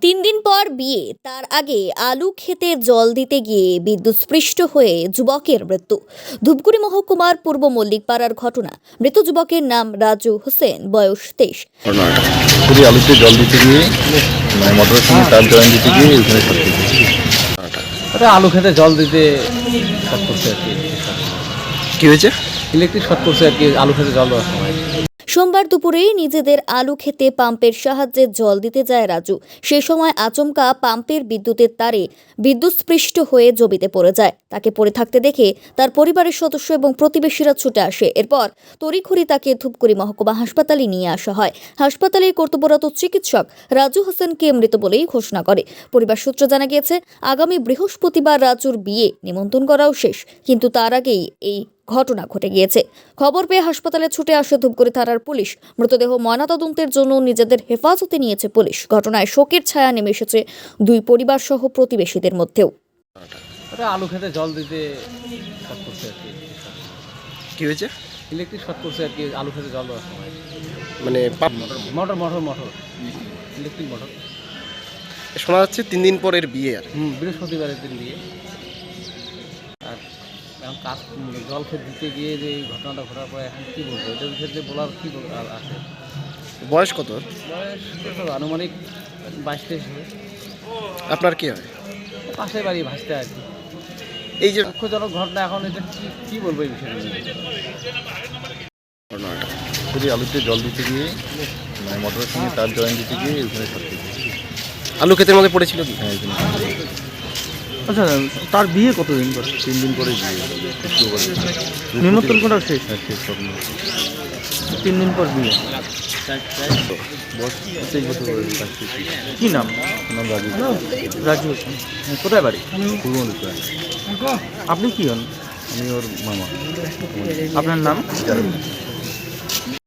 তিন দিন পর বিয়ে, তার আগে আলু ক্ষেতে জল দিতে গিয়ে বিদ্যুৎস্পৃষ্ট হয়ে যুবকের মৃত্যু। ধূপগুড়ি মহকুমার পূর্ব মল্লিকপাড়ার ঘটনা। মৃত যুবকের নাম রাজু হোসেন, বয়স 23। পুরি আলুতে জল দিতে গিয়ে মোটরের সঙ্গে তার জয়েন দিতে গিয়ে ওখানে শর্ট ওটা আলু খেতে জল দিতে শর্ট করছে আর কি। কি হয়েছে? ইলেকট্রিক শর্ট করছে আর কি আলু খেতে জল দেওয়ার সময়। সোমবার দুপুরে নিজেদের আলু খেতে পাম্পের সাহায্যে জল দিতে যায় রাজু। সে সময় আচমকা পাম্পের বিদ্যুতের তারে বিদ্যুৎস্পৃষ্ট হয়ে জমিতে পড়ে যায়। তাকে পড়ে থাকতে দেখে তার পরিবারের সদস্য এবং প্রতিবেশীরা ছুটে আসে। এরপর তড়িঘড়ি তাকে ধূপগুড়ি মহকুমা হাসপাতালে নিয়ে আসা হয়। হাসপাতালে কর্তব্যরত চিকিৎসক রাজু হোসেনকে মৃত বলেই ঘোষণা করে পরিবার সূত্রে। জানা গিয়েছে, আগামী বৃহস্পতিবার রাজুর বিয়ে নিমন্ত্রণ করাও শেষ, কিন্তু তার আগেই এই ঘটনা ঘটে গিয়েছে। খবর পেয়ে হাসপাতালে ছুটে আসে ধূপগুড়ি থানার পুলিশ। মৃতদেহ ময়নাতদন্তের জন্য নিজেদের হেফাজতে নিয়েছে পুলিশ। ঘটনায় শোকের ছায়া নেমে এসেছে দুই পরিবার সহ প্রতিবেশীদের মধ্যেও। ওটা আলু খেতে জল দিতে শর্ট করছে আর কি। কি হয়েছে? ইলেকট্রিক শর্ট করছে আর কি আলু খেতে জল দেওয়ার সময়। মানে মোটর ইলেকট্রিক মোটর। শোনা যাচ্ছে 3 দিন পরের বিয়ে। আর বৃহস্পতিবারের দিন দিয়ে আর এখন কাজ জল খেতে দিতে গিয়ে যে এই ঘটনাটা ঘটার পরে এখন কী বলবো, এটার ক্ষেত্রে বলার কী আছে। বয়স কত? বয়স কত আনুমানিক 22-23 হবে। আপনার কি হয়? পাশের বাড়ি ভাসতে আর কি। এই যে দুঃখজনক ঘটনা, এখন এটা কী বলবো এই বিষয়টা নিয়ে। ঘটনাটা পুরি আলুতে জল দিতে গিয়ে মোটরের সঙ্গে তার জয়েন দিতে গিয়ে ওখানে শর্ট আলু ক্ষেতের মধ্যে পড়েছিল কি? হ্যাঁ, আচ্ছা, তার বিয়ে কতদিন পর? 3 দিন পরে বিয়ে। নিমন্ত্রণ করা শেষ, হ্যাঁ, শেষ স্বপ্ন। 3 দিন পর বিয়ে। বয়স 23 বছর বয়স। কি নাম? নাম রাজু। রাজু হোসেন। কোথায় বাড়ি? পূর্ব মল্লিকপাড়া। আপনি কি হন? আমি ওর মামা। আপনার নাম? জানি।